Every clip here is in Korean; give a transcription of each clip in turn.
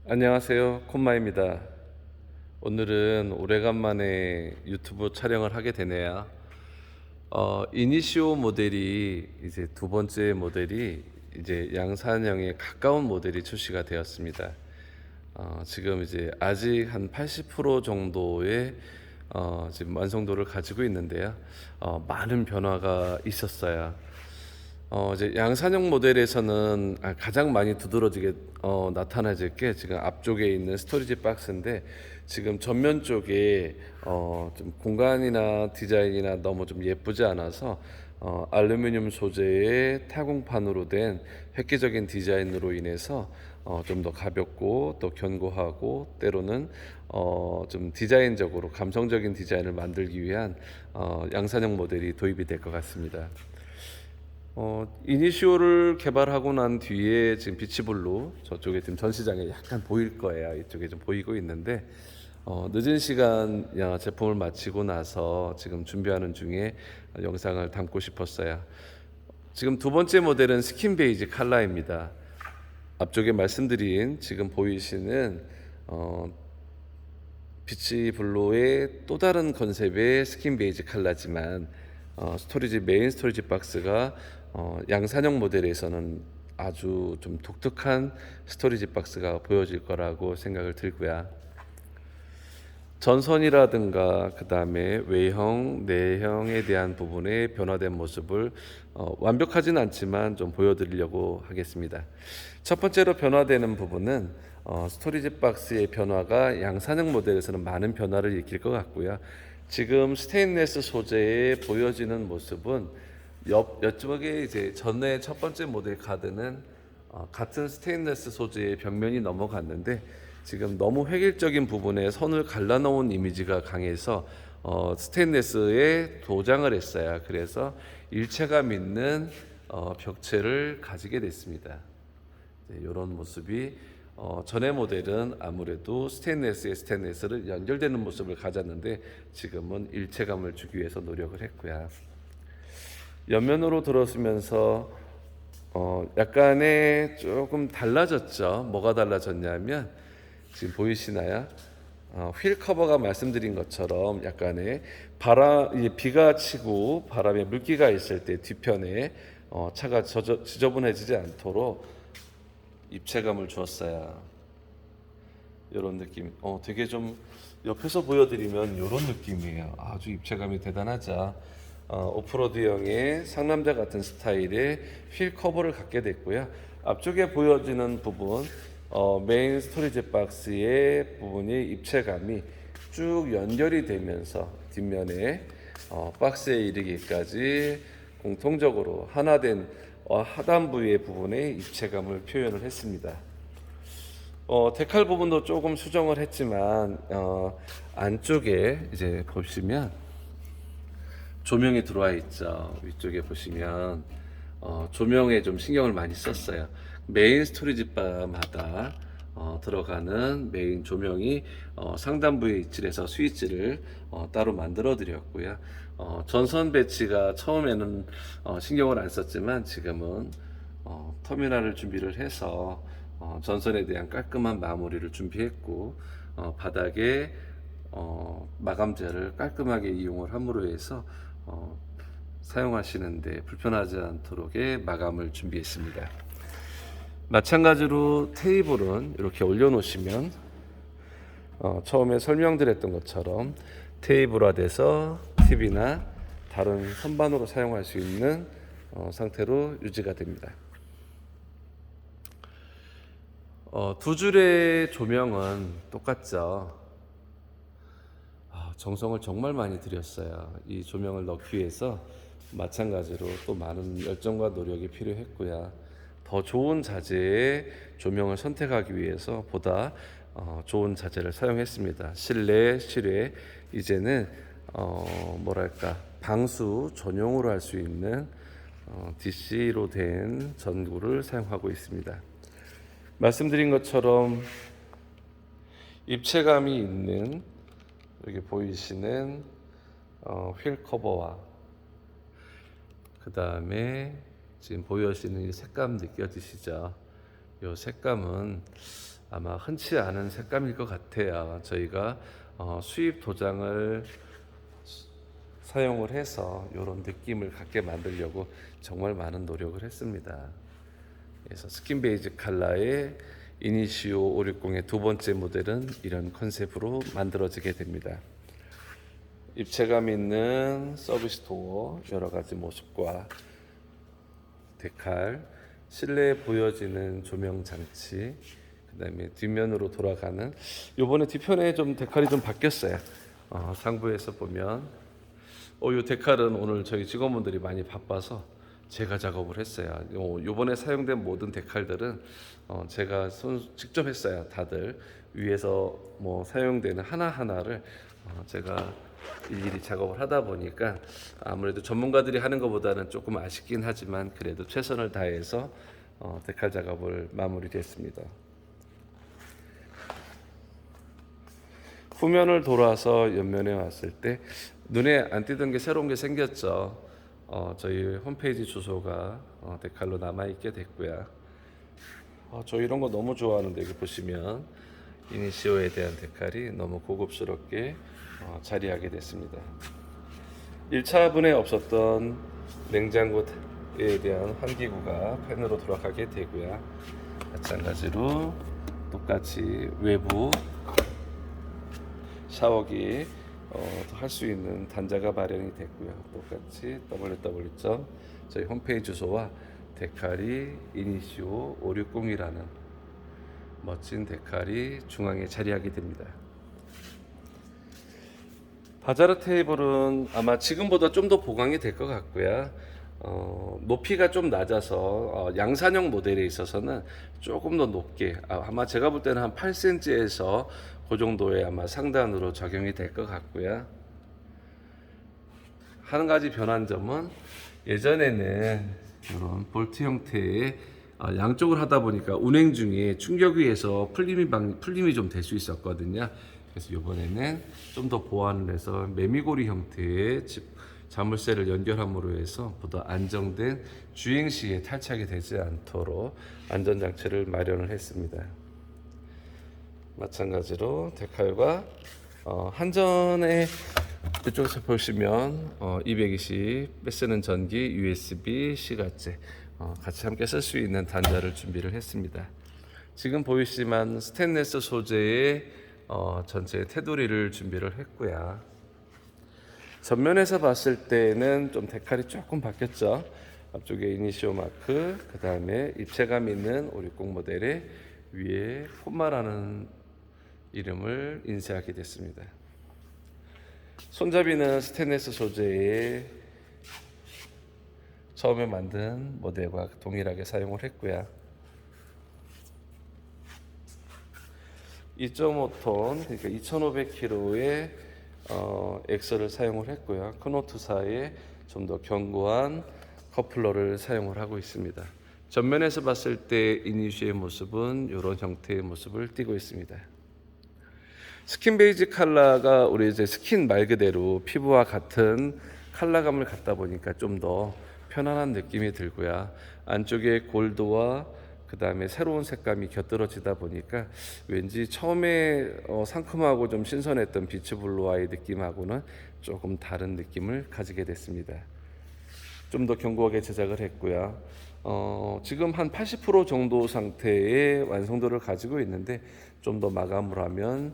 안녕하세요. 콘마입니다. 오늘은 오래간만에 유튜브 촬영을 하게 되네요. 이니시오 모델이 이제 두 번째 모델이 이제 양산형에 가까운 모델이 출시가 되었습니다. 지금 이제 아직 한 80% 정도의 지금 완성도를 가지고 있는데요. 많은 변화가 있었어요. 이제 양산형 모델에서는 가장 많이 두드러지게 나타나질 게 지금 앞쪽에 있는 스토리지 박스인데, 지금 전면 쪽에 좀 공간이나 디자인이나 너무 좀 예쁘지 않아서 알루미늄 소재의 타공판으로 된 획기적인 디자인으로 인해서 좀 더 가볍고 또 견고하고 때로는 좀 디자인적으로 감성적인 디자인을 만들기 위한 양산형 모델이 도입이 될 것 같습니다. 이니시오를 개발하고 난 뒤에 지금 비치블루 저쪽에 지금 전시장에 약간 보일 거예요. 이쪽에 좀 보이고 있는데, 늦은 시간 제품을 마치고 나서 지금 준비하는 중에 영상을 담고 싶었어요. 지금 두 번째 모델은 스킨 베이지 컬러입니다. 앞쪽에 말씀드린 지금 보이시는 비치 블루의 또 다른 컨셉의 스킨 베이지 컬러지만, 메인 스토리지 박스가 양산형 모델에서는 아주 좀 독특한 스토리지 박스가 보여질 거라고 생각을 들고요. 전선이라든가 그 다음에 외형, 내형에 대한 부분의 변화된 모습을 완벽하진 않지만 좀 보여드리려고 하겠습니다. 첫 번째로 변화되는 부분은 스토리지 박스의 변화가 양산형 모델에서는 많은 변화를 일으킬 것 같고요. 지금 스테인리스 소재에 보여지는 모습은 옆쪽에 이제 전에 첫 번째 모델 카드는 같은 스테인리스 소재의 벽면이 넘어갔는데, 지금 너무 획일적인 부분에 선을 갈라놓은 이미지가 강해서 스테인리스에 도장을 했어요. 그래서 일체감 있는 벽체를 가지게 됐습니다. 이런 모습이 전의 모델은 아무래도 스테인리스에 스테인리스를 연결되는 모습을 가졌는데, 지금은 일체감을 주기 위해서 노력을 했고요. 옆면으로 들어서면서 약간의 조금 달라졌죠. 뭐가 달라졌냐면 지금 보이시나요? 휠 커버가 말씀드린 것처럼 약간의 비가 치고 바람에 물기가 있을 때 뒤편에 차가 지저분해지지 않도록 입체감을 주었어요. 이런 느낌. 되게 좀 옆에서 보여드리면 이런 느낌이에요. 아주 입체감이 대단하죠. 오프로드형의 상남자 같은 스타일의 휠 커버를 갖게 됐고요. 앞쪽에 보여지는 부분, 메인 스토리지 박스의 부분이 입체감이 쭉 연결이 되면서 뒷면에 박스에 이르기까지 공통적으로 하나된 하단부의 부분에 입체감을 표현을 했습니다. 데칼 부분도 조금 수정을 했지만 안쪽에 이제 보시면 조명이 들어와 있죠. 위쪽에 보시면 조명에 좀 신경을 많이 썼어요. 메인 스토리지 바마다 들어가는 메인 조명이 상단부에 위치해서 스위치를 따로 만들어 드렸고요. 전선 배치가 처음에는 신경을 안 썼지만 지금은 터미널을 준비를 해서 전선에 대한 깔끔한 마무리를 준비했고, 바닥에 마감재를 깔끔하게 이용을 함으로 해서 사용하시는데 불편하지 않도록의 마감을 준비했습니다. 마찬가지로 테이블은 이렇게 올려놓으시면 처음에 설명드렸던 것처럼 테이블화돼서 TV나 다른 선반으로 사용할 수 있는 상태로 유지가 됩니다. 두 줄의 조명은 똑같죠. 정성을 정말 많이 들였어요. 이 조명을 넣기 위해서 마찬가지로 또 많은 열정과 노력이 필요했고요. 더 좋은 자재의 조명을 선택하기 위해서 보다 좋은 자재를 사용했습니다. 실내, 실외 이제는 뭐랄까 방수 전용으로 할 수 있는 DC로 된 전구를 사용하고 있습니다. 말씀드린 것처럼 입체감이 있는 여기 보이시는 휠 커버와 그 다음에 지금 보여지는 이 색감 느껴지시죠? 이 색감은 아마 흔치 않은 색감일 것 같아요. 저희가 수입 도장을 사용을 해서 이런 느낌을 갖게 만들려고 정말 많은 노력을 했습니다. 그래서 스킨 베이지 컬러의 이니시오 560의 두 번째 모델은 이런 컨셉으로 만들어지게 됩니다. 입체감 있는 서비스 도어 여러 가지 모습과 데칼, 실내에 보여지는 조명 장치, 그다음에 뒷면으로 돌아가는, 요번에 뒤편에 좀 데칼이 좀 바뀌었어요. 상부에서 보면 요 데칼은 오늘 저희 직원분들이 많이 바빠서 제가 작업을 했어요. 요번에 사용된 모든 데칼들은 제가 직접 했어요. 다들 위에서 뭐 사용되는 하나하나를 제가 일일이 작업을 하다 보니까 아무래도 전문가들이 하는 것보다는 조금 아쉽긴 하지만 그래도 최선을 다해서 데칼 작업을 마무리했습니다. 후면을 돌아서 옆면에 왔을 때 눈에 안 띄던 게 새로운 게 생겼죠. 저희 홈페이지 주소가 데칼로 남아있게 됐고요. 저 이런 거 너무 좋아하는데, 여기 보시면 이니시오에 대한 데칼이 너무 고급스럽게 자리하게 됐습니다. 1차분에 없었던 냉장고에 대한 환기구가 팬으로 돌아가게 되고요. 마찬가지로 똑같이 외부 샤워기 할 수 있는 단자가 마련이 됐고요. 똑같이 www. 저희 홈페이지 주소와 데칼이 이니시오 560이라는 멋진 데칼이 중앙에 자리하게 됩니다. 바자르 테이블은 아마 지금보다 좀 더 보강이 될 것 같고요. 높이가 좀 낮아서 양산형 모델에 있어서는 조금 더 높게, 아마 제가 볼 때는 한 8cm에서 그 정도의 아마 상단으로 적용이 될 것 같고요. 한 가지 변한 점은, 예전에는 이런 볼트 형태의 양쪽을 하다 보니까 운행 중에 충격에 의해서 풀림이 좀 될 수 있었거든요. 그래서 이번에는 좀 더 보완을 해서 매미고리 형태의 자물쇠를 연결함으로 해서 보다 안정된 주행 시에 탈착이 되지 않도록 안전장치를 마련을 했습니다. 마찬가지로 데칼과 한전에 이쪽에서 보시면 220 빼쓰는 전기 USB C가째 같이 함께 쓸 수 있는 단자를 준비를 했습니다. 지금 보이시지만 스테인리스 소재의 전체 테두리를 준비를 했고요. 전면에서 봤을 때는 좀 데칼이 조금 바뀌었죠. 앞쪽에 이니시오 마크, 그 다음에 입체감 있는 560 모델의 위에 폼마라는 이름을 인쇄하게 됐습니다. 손잡이는 스테인리스 소재의 처음에 만든 모델과 동일하게 사용을 했고요. 2.5톤, 그러니까 2,500kg의 엑셀을 사용을 했고요. 크노투사의 좀 더 견고한 커플러를 사용을 하고 있습니다. 전면에서 봤을 때 이니시의 모습은 이런 형태의 모습을 띠고 있습니다. 스킨 베이지 컬러가 우리 이제 스킨 말 그대로 피부와 같은 컬러감을 갖다 보니까 좀 더 편안한 느낌이 들고요. 안쪽에 골드와 그 다음에 새로운 색감이 곁들어지다 보니까 왠지 처음에 상큼하고 좀 신선했던 비치블루와의 느낌하고는 조금 다른 느낌을 가지게 됐습니다. 좀 더 견고하게 제작을 했고요. 지금 한 80% 정도 상태의 완성도를 가지고 있는데 좀 더 마감을 하면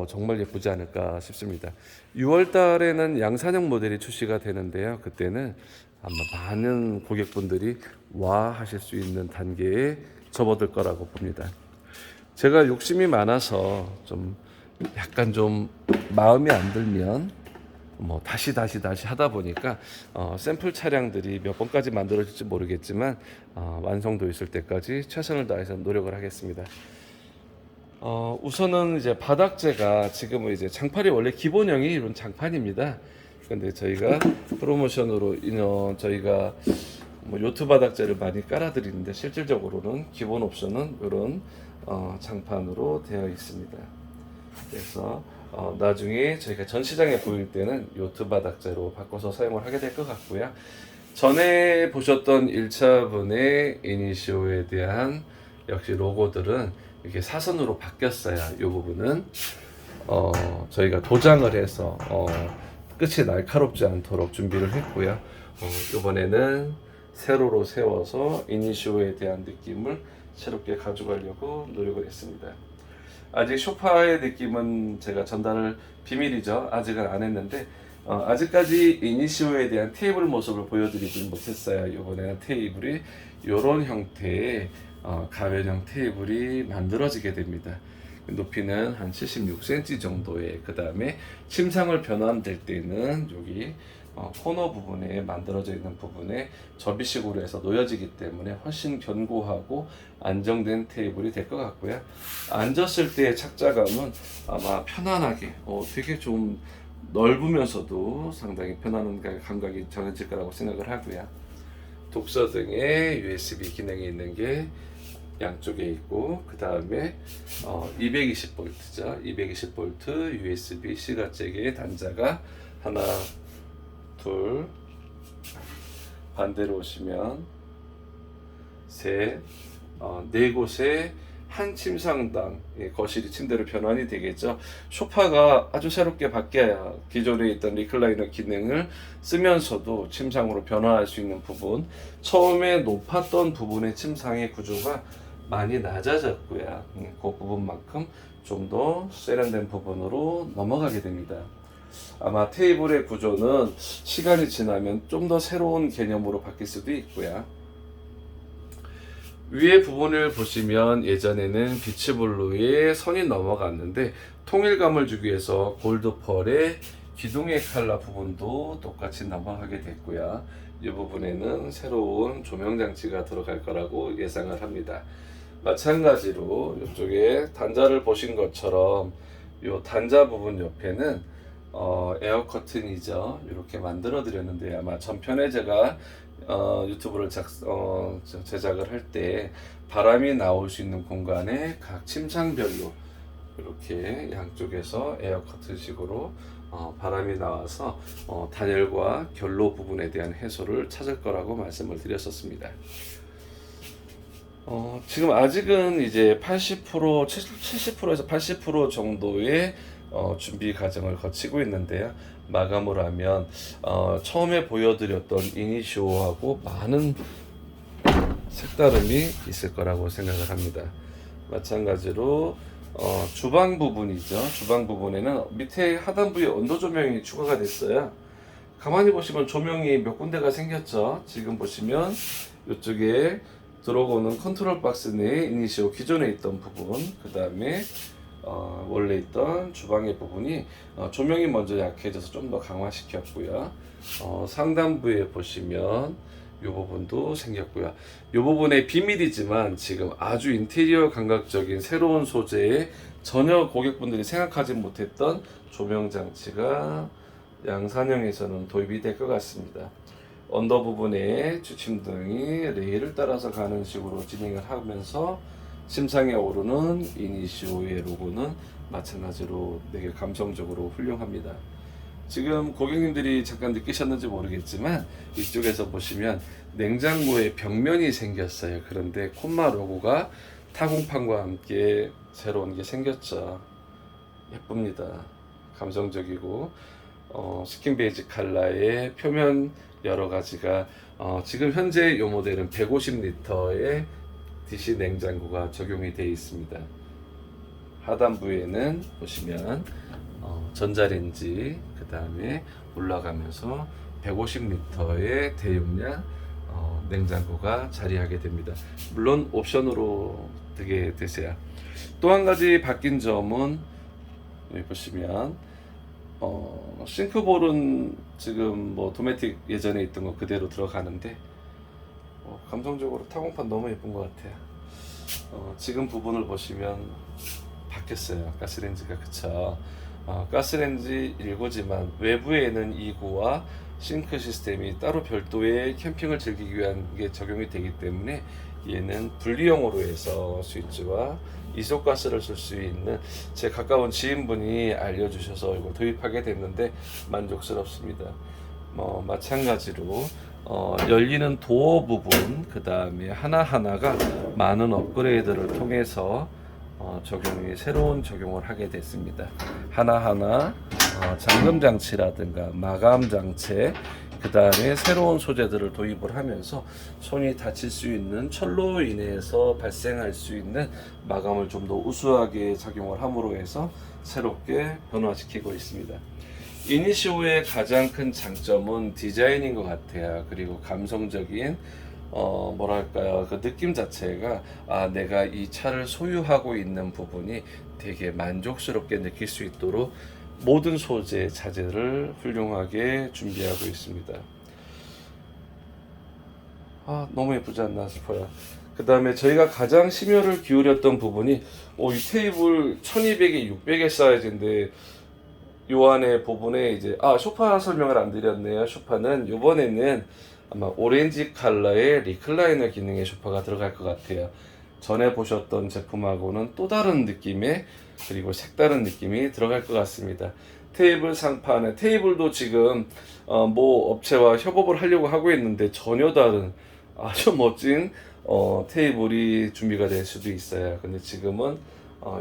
정말 예쁘지 않을까 싶습니다. 6월 달에는 양산형 모델이 출시가 되는데요. 그때는 아마 많은 고객분들이 와 하실 수 있는 단계에 접어들 거라고 봅니다. 제가 욕심이 많아서 좀 약간 좀 마음에 안 들면 뭐 다시 하다 보니까 샘플 차량들이 몇 번까지 만들어질지 모르겠지만 완성도 있을 때까지 최선을 다해서 노력을 하겠습니다. 우선은 이제 바닥재가 지금은 이제 장판이 원래 기본형이 이런 장판입니다. 근데 저희가 프로모션으로 저희가 뭐 요트 바닥재를 많이 깔아드리는데 실질적으로는 기본 옵션은 이런 장판으로 되어 있습니다. 그래서 나중에 저희가 전 시장에 보일 때는 요트 바닥재로 바꿔서 사용을 하게 될 것 같고요. 전에 보셨던 1차분의 이니시오에 대한 역시 로고들은 이렇게 사선으로 바뀌었어요. 이 부분은 저희가 도장을 해서 끝이 날카롭지 않도록 준비를 했고요. 이번에는 세로로 세워서 이니시오에 대한 느낌을 새롭게 가져가려고 노력을 했습니다. 아직 소파의 느낌은 제가 전달을 비밀이죠. 아직은 안 했는데 아직까지 이니시오에 대한 테이블 모습을 보여드리진 못했어요. 이번에는 테이블이 이런 형태의 가변형 테이블이 만들어지게 됩니다. 높이는 한 76cm 정도의, 그 다음에 침상을 변환될 때는 여기 코너 부분에 만들어져 있는 부분에 접이식으로 해서 놓여지기 때문에 훨씬 견고하고 안정된 테이블이 될 것 같고요. 앉았을 때의 착자감은 아마 편안하게 되게 좀 넓으면서도 상당히 편안한 감각이 전해질 거라고 생각을 하고요. 독서 등의 USB 기능이 있는 게 양쪽에 있고, 그 다음에 220V죠. 220V USB-C가 잭의 단자가 하나, 둘, 반대로 오시면 셋, 네 곳에 한 침상당 거실이 침대로 변환이 되겠죠. 소파가 아주 새롭게 바뀌어야 기존에 있던 리클라이너 기능을 쓰면서도 침상으로 변화할 수 있는 부분, 처음에 높았던 부분의 침상의 구조가 많이 낮아졌고요. 그 부분만큼 좀 더 세련된 부분으로 넘어가게 됩니다. 아마 테이블의 구조는 시간이 지나면 좀 더 새로운 개념으로 바뀔 수도 있고요. 위에 부분을 보시면 예전에는 비치블루에 선이 넘어갔는데 통일감을 주기 위해서 골드펄의 기둥의 컬러 부분도 똑같이 넘어가게 됐고요. 이 부분에는 새로운 조명 장치가 들어갈 거라고 예상을 합니다. 마찬가지로 이쪽에 단자를 보신 것처럼 이 단자 부분 옆에는 에어 커튼이죠. 이렇게 만들어 드렸는데 아마 전편에 제가 유튜브를 제작을 할 때 바람이 나올 수 있는 공간에 각 침상별로 이렇게 양쪽에서 에어 커튼식으로 바람이 나와서 단열과 결로 부분에 대한 해소를 찾을 거라고 말씀을 드렸었습니다. 지금 아직은 이제 80%, 70%에서 80% 정도의 준비 과정을 거치고 있는데요. 마감을 하면 처음에 보여드렸던 이니시오하고 많은 색다름이 있을 거라고 생각을 합니다. 마찬가지로 주방 부분이죠. 주방 부분에는 밑에 하단부에 온도 조명이 추가가 됐어요. 가만히 보시면 조명이 몇 군데가 생겼죠. 지금 보시면 이쪽에 들어오는 컨트롤 박스 내에 이니시오 기존에 있던 부분, 그 다음에 원래 있던 주방의 부분이 조명이 먼저 약해져서 좀 더 강화시켰고요. 상단부에 보시면 이 부분도 생겼고요. 이 부분의 비밀이지만 지금 아주 인테리어 감각적인 새로운 소재에 전혀 고객분들이 생각하지 못했던 조명 장치가 양산형에서는 도입이 될 것 같습니다. 언더 부분에 주침등이 레일을 따라서 가는 식으로 진행을 하면서 침상에 오르는 이니시오의 로고는 마찬가지로 되게 감성적으로 훌륭합니다. 지금 고객님들이 잠깐 느끼셨는지 모르겠지만 이쪽에서 보시면 냉장고에 벽면이 생겼어요. 그런데 콤마 로고가 타공판과 함께 새로운 게 생겼죠. 예쁩니다. 감성적이고 스킨 베이지 컬러의 표면 여러 가지가 지금 현재 이 모델은 150리터의 DC 냉장고가 적용이 되어 있습니다. 하단부에는 보시면 전자레인지, 그 다음에 올라가면서 150리터의 대용량 냉장고가 자리하게 됩니다. 물론 옵션으로 되게 되세요. 또 한 가지 바뀐 점은 여기 보시면 싱크볼은 지금 뭐 도메틱 예전에 있던 거 그대로 들어가는데 감성적으로 타공판 너무 예쁜 것 같아요. 지금 부분을 보시면 바뀌었어요. 가스레인지가, 그쵸? 가스레인지 1구지만 외부에는 2구와 싱크 시스템이 따로 별도의 캠핑을 즐기기 위한 게 적용이 되기 때문에 얘는 분리형으로 해서 스위치와 이소가스를 쓸 수 있는 제 가까운 지인분이 알려주셔서 이걸 도입하게 됐는데 만족스럽습니다. 마찬가지로 열리는 도어 부분, 그 다음에 하나하나가 많은 업그레이드를 통해서 새로운 적용을 하게 됐습니다. 하나하나 잠금 장치라든가 마감 장치, 그 다음에 새로운 소재들을 도입을 하면서 손이 다칠 수 있는 철로로 인해서 발생할 수 있는 마감을 좀 더 우수하게 작용을 함으로 해서 새롭게 변화시키고 있습니다. 이니시오의 가장 큰 장점은 디자인인 것 같아요. 그리고 감성적인 뭐랄까요, 그 느낌 자체가 내가 이 차를 소유하고 있는 부분이 되게 만족스럽게 느낄 수 있도록 모든 소재 자재를 훌륭하게 준비하고 있습니다. 너무 예쁘지 않나 싶어요. 그 다음에 저희가 가장 심혈을 기울였던 부분이 이 테이블 1200에 600의 사이즈인데 요 안에 부분에 이제 소파 설명을 안 드렸네요. 소파는 이번에는 아마 오렌지 컬러의 리클라이너 기능의 소파가 들어갈 것 같아요. 전에 보셨던 제품하고는 또 다른 느낌의, 그리고 색다른 느낌이 들어갈 것 같습니다. 테이블 상판에 테이블도 지금 뭐 업체와 협업을 하려고 하고 있는데 전혀 다른 아주 멋진 테이블이 준비가 될 수도 있어요. 근데 지금은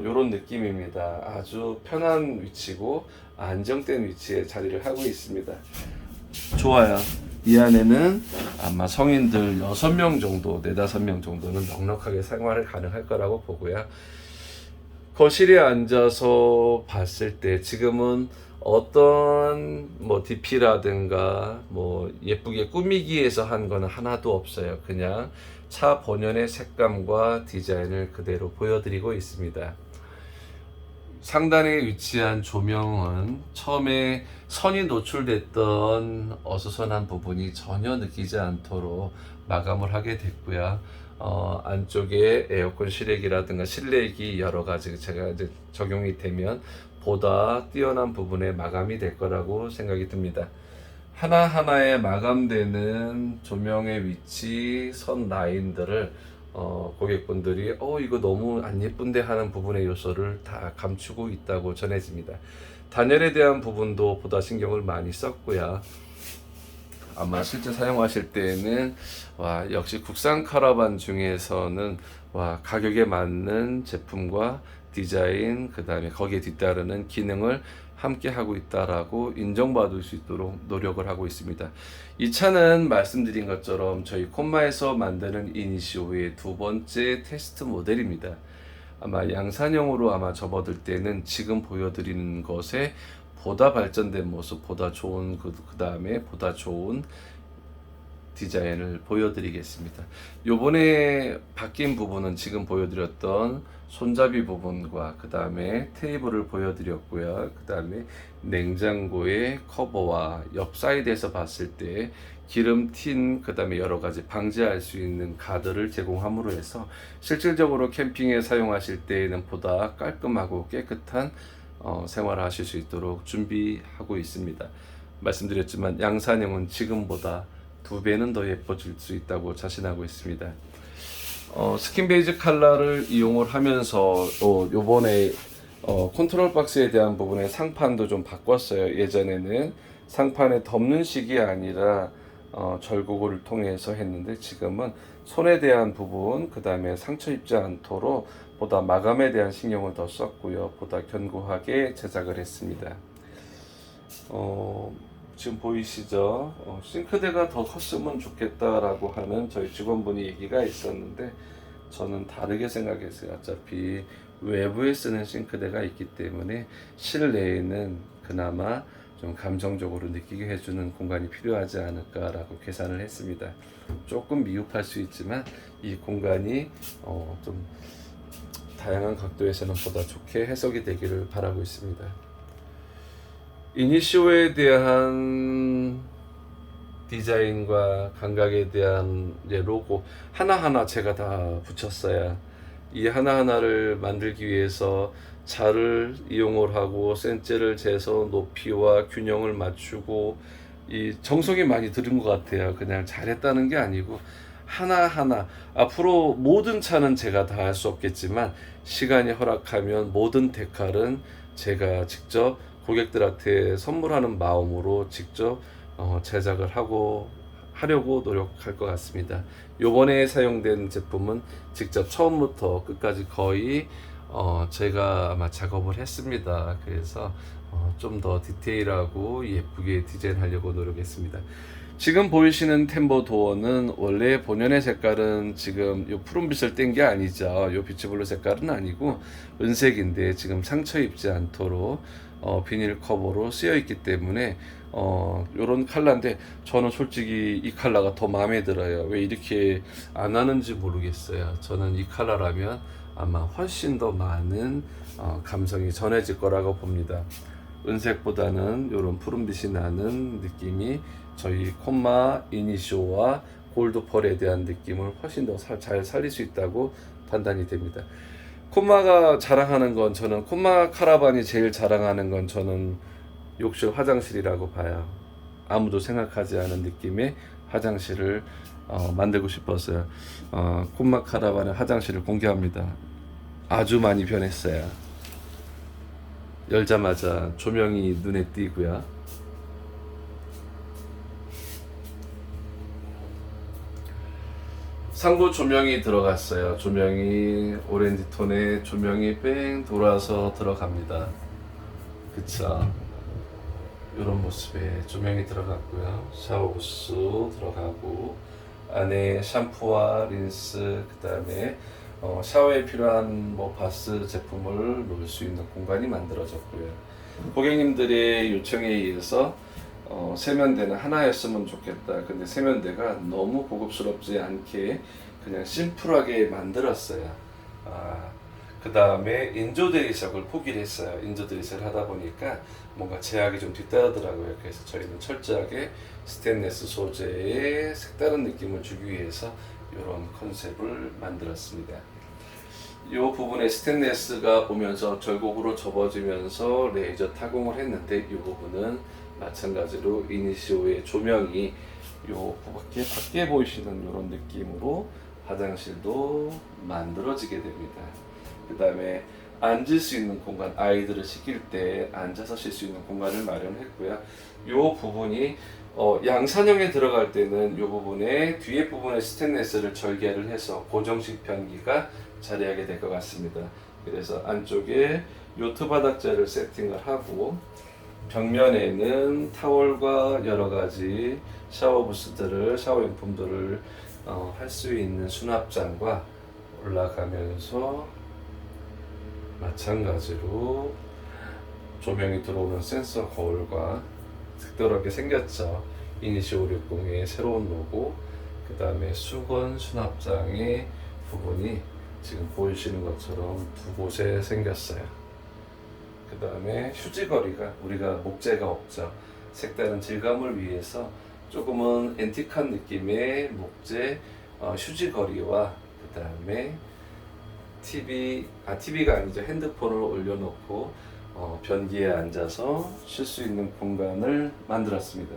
요런 느낌입니다. 아주 편한 위치고 안정된 위치에 자리를 하고 있습니다. 좋아요. 이 안에는 아마 성인들 6명 정도, 4, 5명 정도는 넉넉하게 생활을 가능할 거라고 보고요. 거실에 앉아서 봤을 때 지금은 어떤 뭐 DP라든가 뭐 예쁘게 꾸미기 위해서 한 거는 하나도 없어요. 그냥 차 본연의 색감과 디자인을 그대로 보여드리고 있습니다. 상단에 위치한 조명은 처음에 선이 노출됐던 어수선한 부분이 전혀 느끼지 않도록 마감을 하게 됐고요. 안쪽에 에어컨 실외기라든가 실내기 여러 가지 제가 이제 적용이 되면 보다 뛰어난 부분에 마감이 될 거라고 생각이 듭니다. 하나하나에 마감되는 조명의 위치, 선 라인들을 고객분들이 이거 너무 안 예쁜데 하는 부분의 요소를 다 감추고 있다고 전해집니다. 단열에 대한 부분도 보다 신경을 많이 썼고요. 아마 실제 사용하실 때에는 역시 국산 카라반 중에서는 가격에 맞는 제품과 디자인, 그 다음에 거기에 뒤따르는 기능을 함께 하고 있다라고 인정받을 수 있도록 노력을 하고 있습니다. 이 차는 말씀드린 것처럼 저희 콤마에서 만드는 이니시오의 2번째 테스트 모델입니다. 아마 양산형으로 접어들 때는 지금 보여드리는 것에 보다 발전된 모습, 보다 좋은 그 다음에 보다 좋은 디자인을 보여드리겠습니다. 요번에 바뀐 부분은 지금 보여드렸던 손잡이 부분과 그 다음에 테이블을 보여드렸고요. 그 다음에 냉장고의 커버와 옆 사이드에서 봤을 때 기름 튄, 그 다음에 여러 가지 방지할 수 있는 가드를 제공함으로 해서 실질적으로 캠핑에 사용하실 때에는 보다 깔끔하고 깨끗한 생활을 하실 수 있도록 준비하고 있습니다. 말씀드렸지만 양산형은 지금보다 2배는 더 예뻐질 수 있다고 자신하고 있습니다. 스킨 베이지 컬러를 이용을 하면서 요번에 컨트롤 박스에 대한 부분에 상판도 좀 바꿨어요. 예전에는 상판에 덮는 식이 아니라 절구를 통해서 했는데 지금은 손에 대한 부분, 그 다음에 상처 입지 않도록 보다 마감에 대한 신경을 더 썼고요. 보다 견고하게 제작을 했습니다. 지금 보이시죠? 싱크대가 더 컸으면 좋겠다라고 하는 저희 직원분이 얘기가 있었는데 저는 다르게 생각했어요. 어차피 외부에 쓰는 싱크대가 있기 때문에 실내에는 그나마 좀 감정적으로 느끼게 해주는 공간이 필요하지 않을까라고 계산을 했습니다. 조금 미흡할 수 있지만 이 공간이 좀 다양한 각도에서는 보다 좋게 해석이 되기를 바라고 있습니다. 이니시오에 대한 디자인과 감각에 대한 로고 하나하나 제가 다 붙였어요. 이 하나하나를 만들기 위해서 자를 이용을 하고 센치를 재서 높이와 균형을 맞추고 이 정성이 많이 들은 것 같아요. 그냥 잘했다는 게 아니고 하나하나 앞으로 모든 차는 제가 다 할 수 없겠지만 시간이 허락하면 모든 데칼은 제가 직접 고객들한테 선물하는 마음으로 직접 제작을 하려고 노력할 것 같습니다. 요번에 사용된 제품은 직접 처음부터 끝까지 거의 제가 아마 작업을 했습니다. 그래서 좀 더 디테일하고 예쁘게 디자인하려고 노력했습니다. 지금 보이시는 템버 도어는 원래 본연의 색깔은 지금 요 푸른빛을 뗀 게 아니죠. 요 비치블루 색깔은 아니고 은색인데 지금 상처 입지 않도록 비닐 커버로 쓰여 있기 때문에 요런 컬러인데 저는 솔직히 이 컬러가 더 마음에 들어요. 왜 이렇게 안 하는지 모르겠어요. 저는 이 컬러라면 아마 훨씬 더 많은 감성이 전해질 거라고 봅니다. 은색보다는 이런 푸른빛이 나는 느낌이 저희 콤마 이니쇼와 골드펄에 대한 느낌을 훨씬 더 잘 살릴 수 있다고 판단이 됩니다. 콤마가 자랑하는 건 저는 콤마 카라반이 제일 자랑하는 건 저는 욕실 화장실이라고 봐요. 아무도 생각하지 않은 느낌의 화장실을 만들고 싶었어요. 콤마 카라반의 화장실을 공개합니다. 아주 많이 변했어요. 열자마자 조명이 눈에 띄고요. 상부 조명이 들어갔어요. 조명이 오렌지 톤의 조명이 뺑 돌아서 들어갑니다. 그쵸? 이런 모습의 조명이 들어갔고요. 샤워 부스 들어가고 안에 샴푸와 린스 그 다음에 샤워에 필요한 뭐 바스 제품을 놓을 수 있는 공간이 만들어졌고요. 고객님들의 요청에 의해서 세면대는 하나였으면 좋겠다. 근데 세면대가 너무 고급스럽지 않게 그냥 심플하게 만들었어요. 그 다음에 인조 대리석을 포기를 했어요. 인조 대리석을 하다 보니까 뭔가 제약이 좀 뒤따르더라고요. 그래서 저희는 철저하게 스테인리스 소재의 색다른 느낌을 주기 위해서 이런 컨셉을 만들었습니다. 이 부분에 스테인리스가 오면서 절곡으로 접어지면서 레이저 타공을 했는데 이 부분은 마찬가지로 이니시오의 조명이 요 밖에 보이시는 이런 느낌으로 화장실도 만들어지게 됩니다. 그 다음에 앉을 수 있는 공간, 아이들을 시킬 때 앉아서 쉴 수 있는 공간을 마련했고요. 이 부분이 양산형에 들어갈 때는 이 부분에 뒤에 부분에 스테인리스를 절개를 해서 고정식 변기가 자리하게 될 것 같습니다. 그래서 안쪽에 요트 바닥재를 세팅을 하고 벽면에는 타월과 여러 가지 샤워 부스들을 샤워용품들을 할 수 있는 수납장과 올라가면서 마찬가지로 조명이 들어오는 센서 거울과 특별하게 생겼죠. 이니시오 560의 새로운 로고, 그 다음에 수건 수납장의 부분이 지금 보이시는 것처럼 두 곳에 생겼어요. 그 다음에 휴지거리가 우리가 목재가 없죠. 색다른 질감을 위해서 조금은 앤틱한 느낌의 목재 휴지거리와 그 다음에 TV가 아니죠. 핸드폰을 올려놓고 변기에 앉아서 쉴 수 있는 공간을 만들었습니다.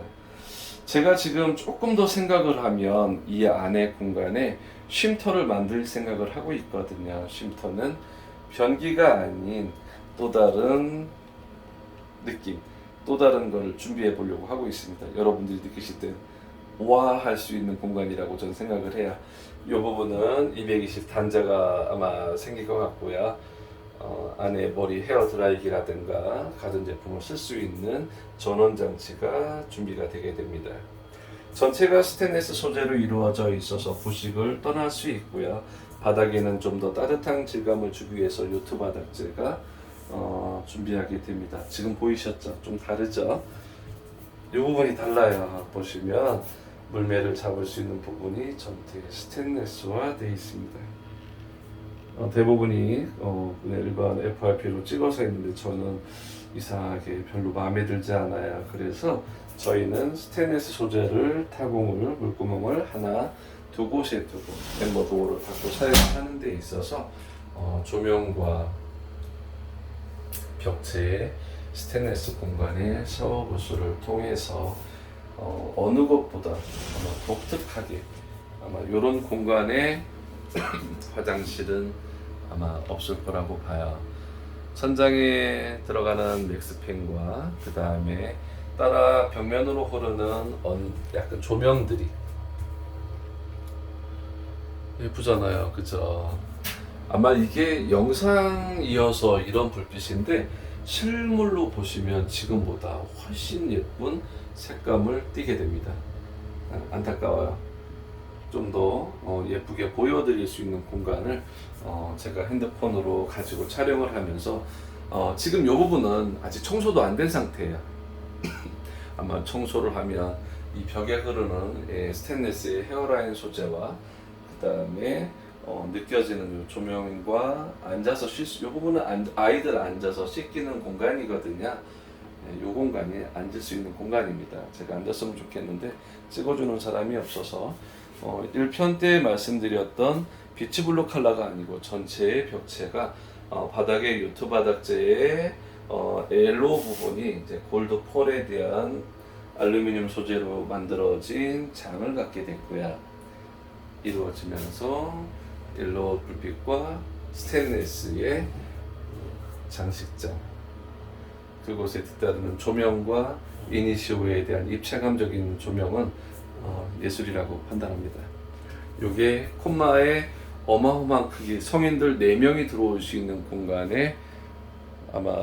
제가 지금 조금 더 생각을 하면 이 안에 공간에 쉼터를 만들 생각을 하고 있거든요. 쉼터는 변기가 아닌 또 다른 느낌, 또 다른 걸 준비해 보려고 하고 있습니다. 여러분들이 느끼실 때 와 할 수 있는 공간이라고 저는 생각을 해요. 이 부분은 220 단자가 아마 생길 것 같고요. 안에 머리 헤어 드라이기라든가 가전제품을 쓸 수 있는 전원 장치가 준비가 되게 됩니다. 전체가 스테인리스 소재로 이루어져 있어서 부식을 떠날 수 있고요. 바닥에는 좀 더 따뜻한 질감을 주기 위해서 요트 바닥재가 준비하게 됩니다. 지금 보이셨죠? 좀 다르죠? 이 부분이 달라요. 보시면 물매를 잡을 수 있는 부분이 전체 스테인리스화 되어 있습니다. 대부분이 일반 FRP로 찍어서 있는데 저는 이상하게 별로 마음에 들지 않아요. 그래서 저희는 스테인리스 소재를 타공을 물구멍을 하나 두 곳에 두고 멤버 도어를 갖고 사용하는 데 있어서 조명과 벽체의 스테인리스 공간의 샤워 부스를 통해서 어느 것보다 아마 독특하게 아마 이런 공간에 화장실은 아마 없을 거라고 봐요. 천장에 들어가는 맥스팬과 그 다음에 따라 벽면으로 흐르는 약간 조명들이 예쁘잖아요. 그죠? 아마 이게 영상이어서 이런 불빛인데 실물로 보시면 지금보다 훨씬 예쁜 색감을 띠게 됩니다. 안타까워요. 좀 더 예쁘게 보여드릴 수 있는 공간을 제가 핸드폰으로 가지고 촬영을 하면서 지금 이 부분은 아직 청소도 안 된 상태예요. 아마 청소를 하면 이 벽에 흐르는 스테인리스의 헤어라인 소재와 그 다음에 느껴지는 요 조명과 앉아서 이 부분은 아이들 앉아서 씻기는 공간이거든요. 이 공간이 앉을 수 있는 공간입니다. 제가 앉았으면 좋겠는데 찍어주는 사람이 없어서 1편 때 말씀드렸던 비치블루 컬러가 아니고 전체의 벽체가 바닥에 요트 바닥재의 엘로 부분이 이제 골드 폴에 대한 알루미늄 소재로 만들어진 장을 갖게 됐고요. 이루어지면서 옐로우 불빛과 스테인리스의 장식장, 그곳에 뒤따르는 조명과 이니시오에 대한 입체감적인 조명은 예술이라고 판단합니다. 요게 콤마의 어마어마한 크기, 성인들 4명이 들어올 수 있는 공간에 아마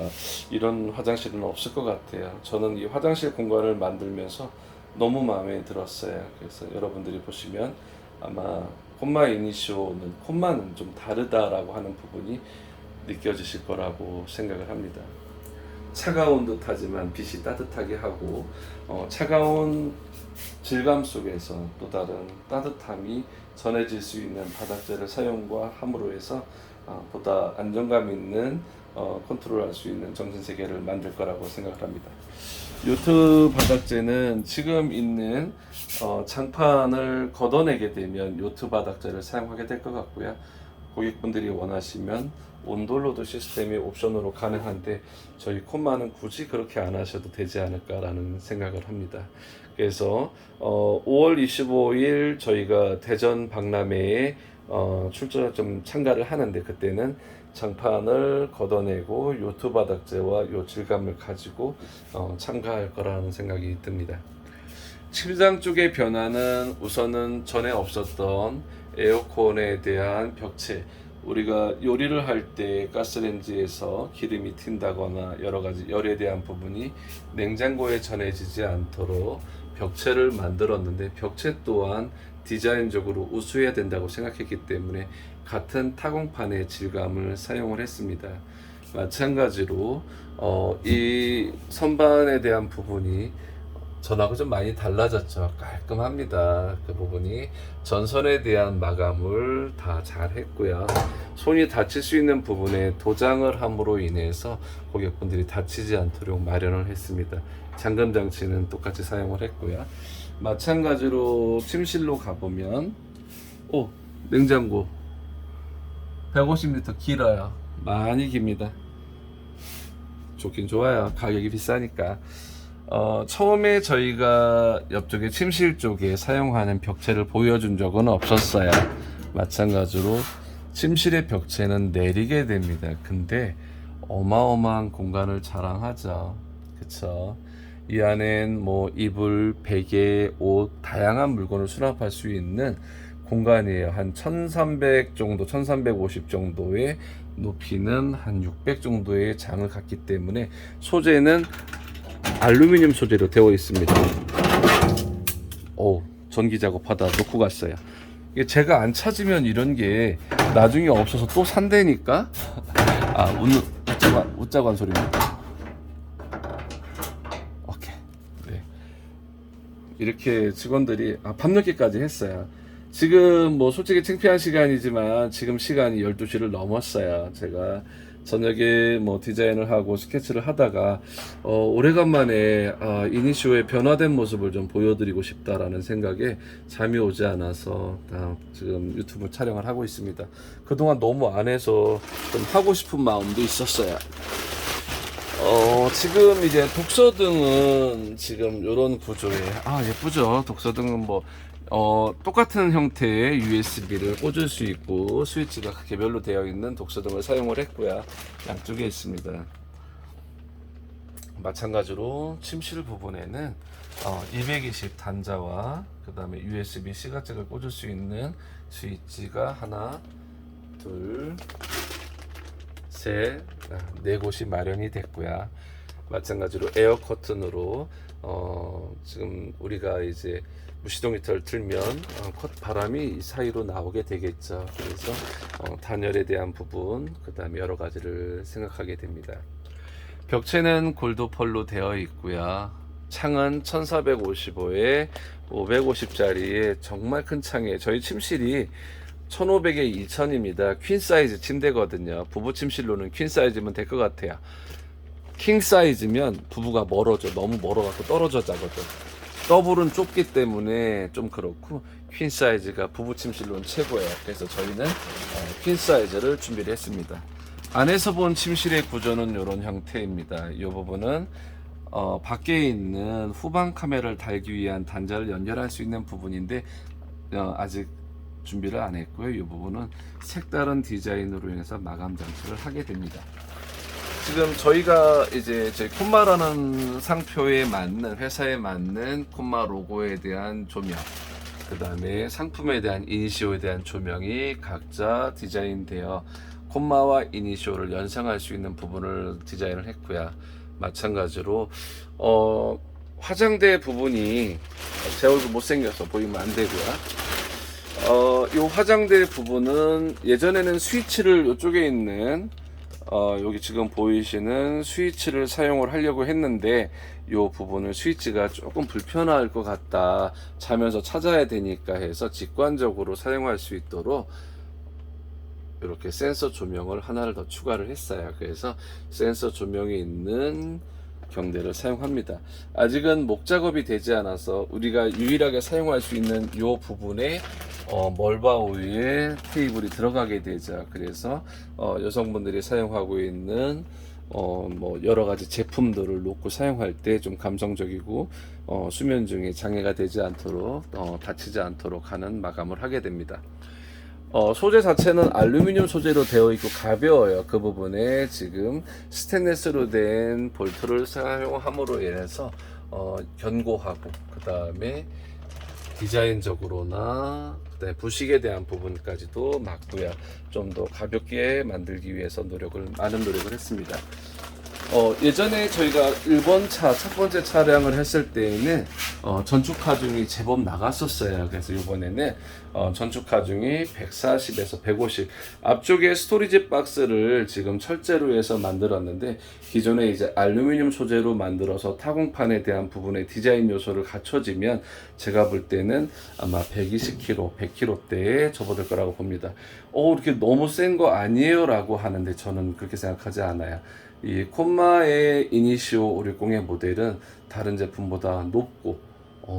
이런 화장실은 없을 것 같아요. 저는 이 화장실 공간을 만들면서 너무 마음에 들었어요. 그래서 여러분들이 보시면 아마 콤마 이니시오는 콤마는 좀 다르다라고 하는 부분이 느껴지실 거라고 생각을 합니다. 차가운 듯하지만 빛이 따뜻하게 하고 차가운 질감 속에서 또 다른 따뜻함이 전해질 수 있는 바닥재를 사용과 함으로 해서 보다 안정감 있는 컨트롤할 수 있는 정신세계를 만들 거라고 생각을 합니다. 요트 바닥재는 지금 있는 장판을 걷어내게 되면 요트 바닥재를 사용하게 될 것 같고요. 고객분들이 원하시면 온돌로드 시스템이 옵션으로 가능한데 저희 콤마는 굳이 그렇게 안 하셔도 되지 않을까라는 생각을 합니다. 그래서 5월 25일 저희가 대전 박람회에 출전 좀 참가를 하는데 그때는 장판을 걷어내고 요트 바닥재와 요 질감을 가지고 참가할 거라는 생각이 듭니다. 칠장 쪽의 변화는 우선은 전에 없었던 에어컨에 대한 벽체, 우리가 요리를 할 때 가스레인지에서 기름이 튄다거나 여러 가지 열에 대한 부분이 냉장고에 전해지지 않도록 벽체를 만들었는데 벽체 또한 디자인적으로 우수해야 된다고 생각했기 때문에 같은 타공판의 질감을 사용을 했습니다. 마찬가지로 이 선반에 대한 부분이 전하고 좀 많이 달라졌죠. 깔끔합니다. 그 부분이 전선에 대한 마감을 다 잘 했고요. 손이 다칠 수 있는 부분에 도장을 함으로 인해서 고객분들이 다치지 않도록 마련을 했습니다. 잠금 장치는 똑같이 사용을 했고요. 마찬가지로 침실로 가보면 냉장고 150m 길어요. 많이 깁니다. 좋긴 좋아요. 가격이 비싸니까. 처음에 저희가 옆쪽에 침실 쪽에 사용하는 벽체를 보여준 적은 없었어요. 마찬가지로 침실의 벽체는 내리게 됩니다. 근데 어마어마한 공간을 자랑하죠. 그쵸? 이 안엔 뭐 이불, 베개, 옷, 다양한 물건을 수납할 수 있는 공간이에요. 한 1300 정도, 1350 정도의 높이는 한 600 정도의 장을 갖기 때문에 소재는 알루미늄 소재로 되어 있습니다. 전기 작업하다 놓고 갔어요. 이게 제가 안 찾으면 이런 게 나중에 없어서 또 산다니까. 웃자고 한 소리입니다. 오케이. 네. 이렇게 직원들이 밤늦게까지 했어요. 지금 뭐 솔직히 창피한 시간이지만 지금 시간이 12시를 넘었어요. 제가 저녁에 뭐 디자인을 하고 스케치를 하다가 오래간만에 이니시오의 변화된 모습을 좀 보여드리고 싶다라는 생각에 잠이 오지 않아서 지금 유튜브 촬영을 하고 있습니다. 그동안 너무 안 해서 좀 하고 싶은 마음도 있었어요. 지금 이제 독서등은 지금 이런 구조에 예쁘죠. 독서등은 뭐 똑같은 형태의 USB를 꽂을 수 있고 스위치가 개별로 되어 있는 독서등을 사용을 했고요. 양쪽에 있습니다. 마찬가지로 침실 부분에는 220 단자와 그 다음에 USB-C 가잭을 꽂을 수 있는 스위치가 하나 둘, 셋, 네 곳이 마련이 됐고요. 마찬가지로 에어 커튼으로 지금 우리가 이제 무시동 히터를 틀면 바람이 이 사이로 나오게 되겠죠. 그래서 단열에 대한 부분, 그 다음에 여러 가지를 생각하게 됩니다. 벽체는 골드펄로 되어 있고요. 창은 1455에 550짜리의 정말 큰 창이에요. 저희 침실이 1500에 2000입니다. 퀸 사이즈 침대거든요. 부부 침실로는 퀸 사이즈면 될 것 같아요. 킹 사이즈면 부부가 멀어져. 너무 멀어갖고 떨어져 자거든. 더블은 좁기 때문에 좀 그렇고 퀸 사이즈가 부부 침실로는 최고예요. 그래서 저희는 퀸 사이즈를 준비를 했습니다. 안에서 본 침실의 구조는 이런 형태입니다. 이 부분은 밖에 있는 후방 카메라를 달기 위한 단자를 연결할 수 있는 부분인데 아직 준비를 안 했고요. 이 부분은 색다른 디자인으로 인해서 마감 장치를 하게 됩니다. 지금 저희가 이제 저희 콤마라는 상표에 맞는, 회사에 맞는 콤마 로고에 대한 조명, 그 다음에 상품에 대한 이니시오에 대한 조명이 각자 디자인되어 콤마와 이니시오를 연상할 수 있는 부분을 디자인을 했고요. 마찬가지로 화장대 부분이 제 얼굴 못생겨서 보이면 안 되고요. 이 화장대 부분은 예전에는 스위치를 이쪽에 있는 여기 지금 보이시는 스위치를 사용을 하려고 했는데 이 부분을 스위치가 조금 불편할 것 같다, 자면서 찾아야 되니까 해서 직관적으로 사용할 수 있도록 이렇게 센서 조명을 하나를 더 추가를 했어요. 그래서 센서 조명이 있는 경대를 사용합니다. 아직은 목 작업이 되지 않아서 우리가 유일하게 사용할 수 있는 이 부분에 멀바우의 테이블이 들어가게 되죠. 그래서 여성분들이 사용하고 있는 뭐 여러 가지 제품들을 놓고 사용할 때 좀 감성적이고 수면 중에 장애가 되지 않도록 다치지 않도록 하는 마감을 하게 됩니다. 소재 자체는 알루미늄 소재로 되어 있고 가벼워요. 그 부분에 지금 스테인리스로 된 볼트를 사용함으로 인해서 견고하고, 그 다음에 디자인적으로나 그다음에 부식에 대한 부분까지도 맞고요. 좀 더 가볍게 만들기 위해서 많은 노력을 했습니다. 예전에 저희가 1번 차, 첫 번째 차량을 했을 때에는 전축 하중이 제법 나갔었어요. 그래서 이번에는 전축 하중이 140에서 150, 앞쪽에 스토리지 박스를 지금 철제로 해서 만들었는데, 기존에 이제 알루미늄 소재로 만들어서 타공판에 대한 부분의 디자인 요소를 갖춰지면 제가 볼 때는 아마 120kg, 100kg대에 접어들 거라고 봅니다. 이렇게 너무 센 거 아니에요? 라고 하는데 저는 그렇게 생각하지 않아요. 이 콤마의 이니시오 560의 모델은 다른 제품보다 높고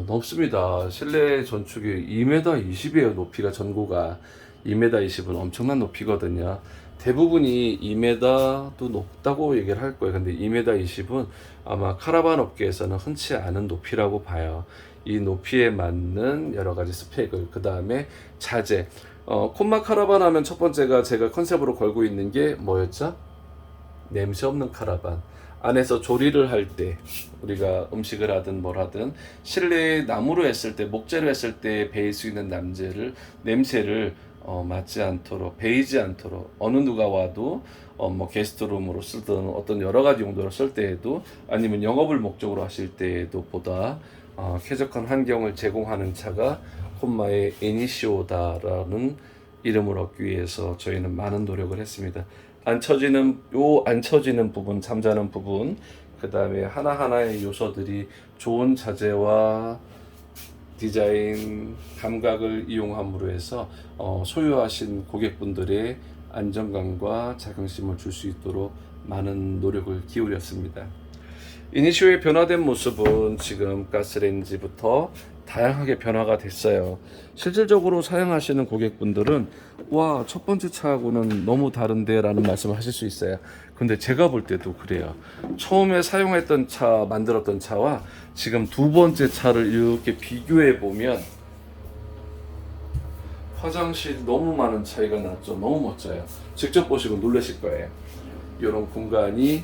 높습니다. 실내 전축이 2m 20이에요. 높이가 전고가 2m 20은 엄청난 높이거든요. 대부분이 2m도 높다고 얘기를 할 거예요. 근데 2m 20은 아마 카라반 업계에서는 흔치 않은 높이라고 봐요. 이 높이에 맞는 여러 가지 스펙을, 그 다음에 자재, 콤마 카라반 하면 첫 번째가 제가 컨셉으로 걸고 있는 게 뭐였죠? 냄새 없는 카라반. 안에서 조리를 할 때, 우리가 음식을 하든 뭘 하든 실내에 나무로 했을 때, 목재로 했을 때 배일 수 있는 냄새를 맡지 않도록, 배이지 않도록, 어느 누가 와도 뭐 게스트룸으로 쓰든 어떤 여러 가지 용도로 쓸 때에도, 아니면 영업을 목적으로 하실 때에도 보다 쾌적한 환경을 제공하는 차가 콤마의 이니시오다라는 이름을 얻기 위해서 저희는 많은 노력을 했습니다. 안 쳐지는 부분, 잠자는 부분, 그 다음에 하나하나의 요소들이 좋은 자재와 디자인 감각을 이용함으로 해서 소유하신 고객분들의 안정감과 자긍심을 줄 수 있도록 많은 노력을 기울였습니다. 이니시오의 변화된 모습은 지금 가스레인지부터 다양하게 변화가 됐어요. 실질적으로 사용하시는 고객분들은 와, 첫 번째 차하고는 너무 다른데 라는 말씀을 하실 수 있어요. 근데 제가 볼 때도 그래요. 처음에 사용했던 차, 만들었던 차와 지금 두 번째 차를 이렇게 비교해 보면 화장실 너무 많은 차이가 났죠. 너무 멋져요. 직접 보시고 놀라실 거예요. 이런 공간이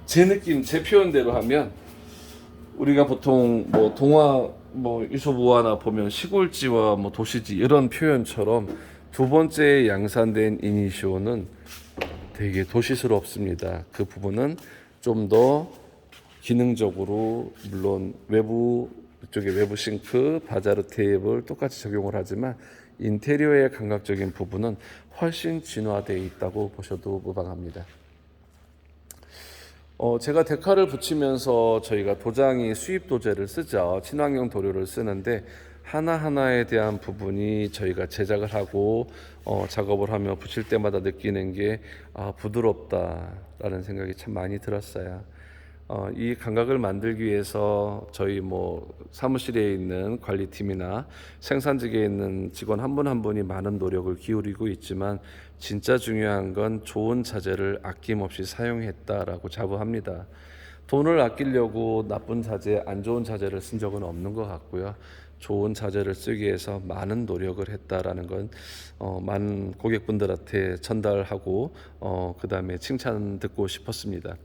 제 느낌, 제 표현대로 하면 우리가 보통 동화 유소부화나 보면 시골지와 도시지 이런 표현처럼 두 번째 양산된 이니시오는 되게 도시스럽습니다. 그 부분은 좀 더 기능적으로 물론 외부 이쪽에 외부 싱크, 바자르 테이블 똑같이 적용을 하지만 인테리어의 감각적인 부분은 훨씬 진화되어 있다고 보셔도 무방합니다. 제가 데칼을 붙이면서 저희가 도장이 수입 도제를 쓰죠. 친환경 도료를 쓰는데 하나하나에 대한 부분이 저희가 제작을 하고 작업을 하며 붙일 때마다 느끼는 게 부드럽다라는 생각이 참 많이 들었어요. 이 감각을 만들기 위해서 저희 사무실에 있는 관리팀이나 생산직에 있는 직원 한 분 한 분이 많은 노력을 기울이고 있지만 진짜 중요한 건 좋은 자재를 아낌없이 사용했다라고 자부합니다. 돈을 아끼려고 나쁜 자재, 안 좋은 자재를 쓴 적은 없는 것 같고요. 좋은 자재를 쓰기 위해서 많은 노력을 했다라는 건 많은 고객분들한테 전달하고 그 다음에 칭찬 듣고 싶었습니다.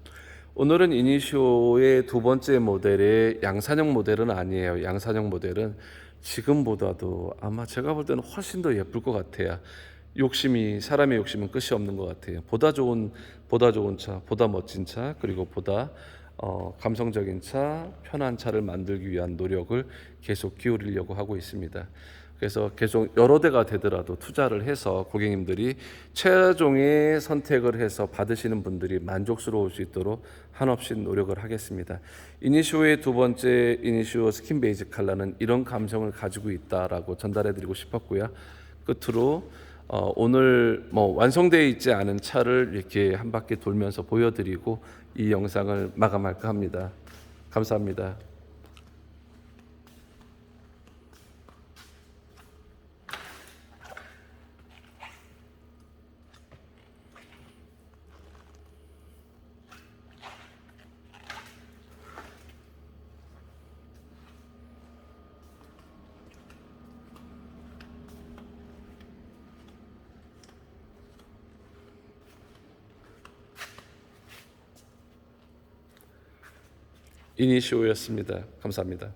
오늘은 이니시오의 두 번째 모델의 양산형 모델은 아니에요. 양산형 모델은 지금보다도 아마 제가 볼 때는 훨씬 더 예쁠 것 같아요. 사람의 욕심은 끝이 없는 것 같아요. 보다 좋은 차, 보다 멋진 차, 그리고 보다 감성적인 차, 편한 차를 만들기 위한 노력을 계속 기울이려고 하고 있습니다. 그래서 계속 여러 대가 되더라도 투자를 해서 고객님들이 최종의 선택을 해서 받으시는 분들이 만족스러울 수 있도록 한없이 노력을 하겠습니다. 이니시오의 두 번째 이니시오 스킨 베이지 컬러는 이런 감성을 가지고 있다라고 전달해드리고 싶었고요. 끝으로 오늘 완성되어 있지 않은 차를 이렇게 한 바퀴 돌면서 보여드리고 이 영상을 마감할까 합니다. 감사합니다. 이니시오였습니다. 감사합니다.